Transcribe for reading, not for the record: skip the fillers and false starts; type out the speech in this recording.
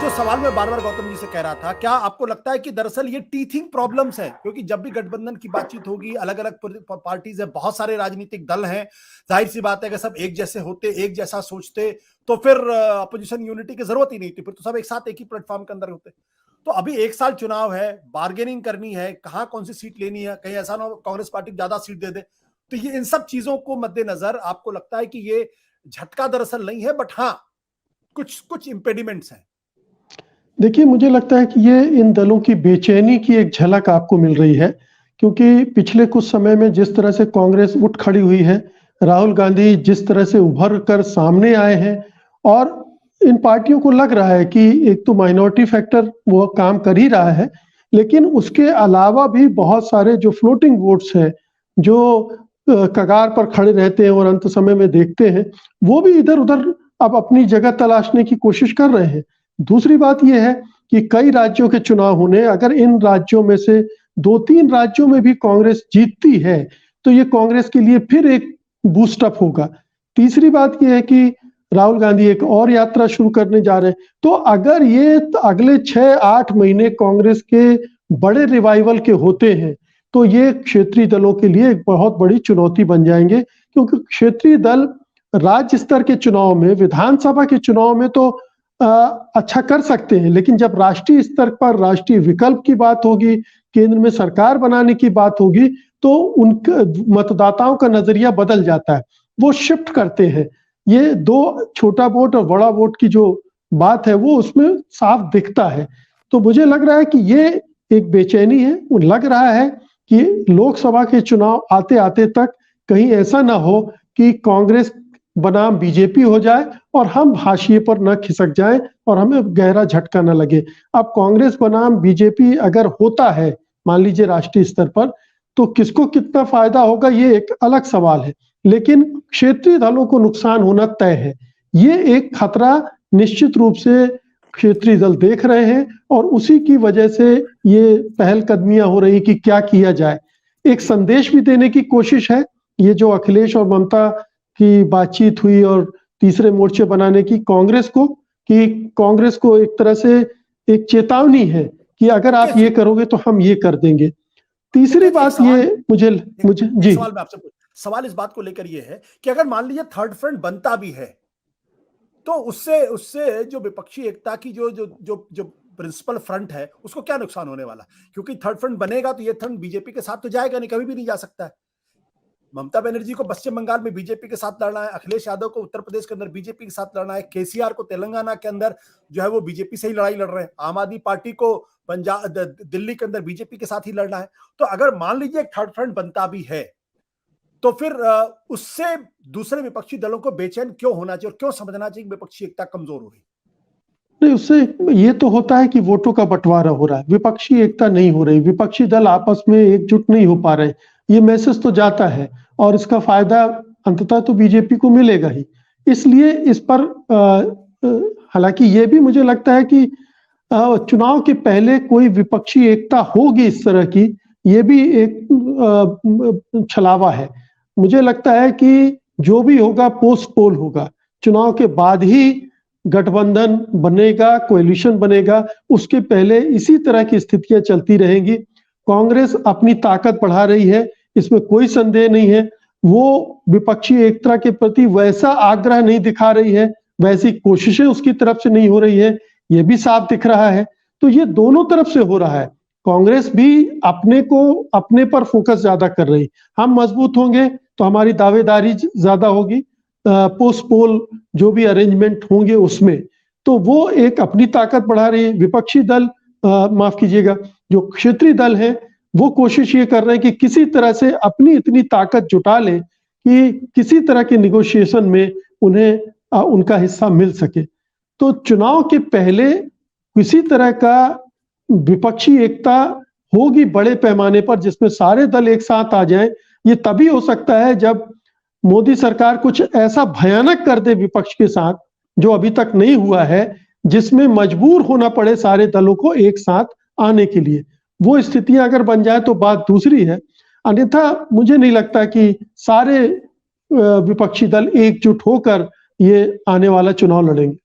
जो सवाल मैं बार बार गौतम जी से कह रहा था, क्या आपको लगता है कि दरअसल ये टीथिंग प्रॉब्लम्स है? क्योंकि जब भी गठबंधन की बातचीत होगी, अलग अलग पार्टीज है, बहुत सारे राजनीतिक दल हैं, जाहिर सी बात है कि सब एक जैसे होते, एक जैसा सोचते, तो फिर अपोजिशन यूनिटी की जरूरत ही नहीं थी, फिर तो सब एक साथ एक ही प्लेटफॉर्म के अंदर होते। तो अभी एक साल चुनाव है, बार्गेनिंग करनी है, कहाँ कौन सी सीट लेनी है, कहीं ऐसा ना हो कांग्रेस पार्टी ज्यादा सीट दे दे। तो ये इन सब चीजों को मद्देनजर आपको लगता है कि ये झटका दरअसल नहीं है, बट हाँ कुछ कुछ इंपेडिमेंट्स हैं? देखिए, मुझे लगता है कि ये इन दलों की बेचैनी की एक झलक आपको मिल रही है, क्योंकि पिछले कुछ समय में जिस तरह से कांग्रेस उठ खड़ी हुई है, राहुल गांधी जिस तरह से उभर कर सामने आए हैं और इन पार्टियों को लग रहा है कि एक तो माइनॉरिटी फैक्टर वो काम कर ही रहा है, लेकिन उसके अलावा भी बहुत सारे जो फ्लोटिंग वोट्स हैं, जो कगार पर खड़े रहते हैं और अंत समय में देखते हैं, वो भी इधर-उधर अब अपनी जगह तलाशने की कोशिश कर रहे हैं। दूसरी बात ये है कि कई राज्यों के चुनाव होने, अगर इन राज्यों में से 2-3 राज्यों में भी कांग्रेस जीतती है, तो ये कांग्रेस के लिए फिर एक बूस्ट अप होगा। तीसरी बात ये है कि राहुल गांधी एक और यात्रा शुरू करने जा रहे हैं, तो अगर ये अगले 6-8 महीने कांग्रेस के बड़े रिवाइवल के होते हैं, तो ये क्षेत्रीय दलों के लिए एक बहुत बड़ी चुनौती बन जाएंगे, क्योंकि क्षेत्रीय दल राज्य स्तर के चुनाव में, विधानसभा के चुनाव में तो अच्छा कर सकते हैं, लेकिन जब राष्ट्रीय स्तर पर राष्ट्रीय विकल्प की बात होगी, केंद्र में सरकार बनाने की बात होगी, तो उनका मतदाताओं का नजरिया बदल जाता है, वो शिफ्ट करते हैं। ये दो छोटा वोट और बड़ा वोट की जो बात है वो उसमें साफ दिखता है। तो मुझे लग रहा है कि ये एक बेचैनी है, वो लग रहा है कि लोकसभा के चुनाव आते आते तक कहीं ऐसा ना हो कि कांग्रेस बनाम बीजेपी हो जाए और हम हाशिए पर न खिसक जाएं और हमें गहरा झटका न लगे। अब कांग्रेस बनाम बीजेपी अगर होता है, मान लीजिए राष्ट्रीय स्तर पर, तो किसको कितना फायदा होगा ये एक अलग सवाल है, लेकिन क्षेत्रीय दलों को नुकसान होना तय है। ये एक खतरा निश्चित रूप से क्षेत्रीय दल देख रहे हैं और उसी की वजह से ये पहलकदमियां हो रही कि क्या किया जाए। एक संदेश भी देने की कोशिश है, ये जो अखिलेश और ममता की बातचीत हुई और तीसरे मोर्चे बनाने की कांग्रेस को, कि कांग्रेस को एक तरह से एक चेतावनी है कि अगर आप ये करोगे तो हम ये कर देंगे। तीसरी बात ये मुझे जी सवाल मैं आपसे सवाल इस बात को लेकर ये है कि अगर मान लीजिए थर्ड फ्रंट बनता भी है, तो उससे उससे जो विपक्षी एकता की जो जो जो जो प्रिंसिपल फ्रंट है उसको क्या नुकसान होने वाला? क्योंकि थर्ड फ्रंट बनेगा तो ये फ्रंट बीजेपी के साथ तो जाएगा नहीं, कभी भी नहीं जा सकता है। ममता बनर्जी को पश्चिम बंगाल में बीजेपी के साथ लड़ना है, अखिलेश यादव को उत्तर प्रदेश के अंदर बीजेपी के साथ लड़ना है, केसीआर को तेलंगाना के अंदर जो है वो बीजेपी से ही लड़ाई लड़ रहे हैं, आम आदमी पार्टी को पंजाब दिल्ली के अंदर बीजेपी के साथ ही लड़ना है। तो अगर मान लीजिए एक थर्ड फ्रंट बनता भी है, तो फिर उससे दूसरे विपक्षी दलों को बेचैन क्यों होना चाहिए और क्यों समझना चाहिए कि विपक्षी एकता कमजोर हो रही? नहीं, उससे ये तो होता है कि वोटों का बंटवारा हो रहा है, विपक्षी एकता नहीं हो रही, विपक्षी दल आपस में एकजुट नहीं हो पा रहे, ये मैसेज तो जाता है और इसका फायदा अंततः तो बीजेपी को मिलेगा ही। इसलिए इस पर हालांकि ये भी मुझे लगता है कि चुनाव के पहले कोई विपक्षी एकता होगी इस तरह की, ये भी एक छलावा है। मुझे लगता है कि जो भी होगा पोस्ट पोल होगा, चुनाव के बाद ही गठबंधन बनेगा, कोएलिशन बनेगा, उसके पहले इसी तरह की स्थितियां चलती रहेंगी। कांग्रेस अपनी ताकत बढ़ा रही है, इसमें कोई संदेह नहीं है। वो विपक्षी एकता के प्रति वैसा आग्रह नहीं दिखा रही है, वैसी कोशिशें उसकी तरफ से नहीं हो रही है, ये भी साफ दिख रहा है। तो ये दोनों तरफ से हो रहा है। कांग्रेस भी अपने को अपने पर फोकस ज्यादा कर रही, हम मजबूत होंगे तो हमारी दावेदारी ज्यादा होगी, पोस्ट पोल जो भी अरेंजमेंट होंगे उसमें, तो वो एक अपनी ताकत बढ़ा रही है। विपक्षी दल माफ कीजिएगा, जो क्षेत्रीय दल है वो कोशिश ये कर रहे हैं कि किसी तरह से अपनी इतनी ताकत जुटा ले कि किसी तरह के निगोशिएशन में उन्हें उनका हिस्सा मिल सके। तो चुनाव के पहले किसी तरह का विपक्षी एकता होगी बड़े पैमाने पर, जिसमें सारे दल एक साथ आ जाएं। ये तभी हो सकता है जब मोदी सरकार कुछ ऐसा भयानक कर दे विपक्ष के साथ, जो अभी तक नहीं हुआ है, जिसमें मजबूर होना पड़े सारे दलों को एक साथ आने के लिए। वो स्थितियां अगर बन जाए तो बात दूसरी है, अन्यथा मुझे नहीं लगता कि सारे विपक्षी दल एकजुट होकर ये आने वाला चुनाव लड़ेंगे।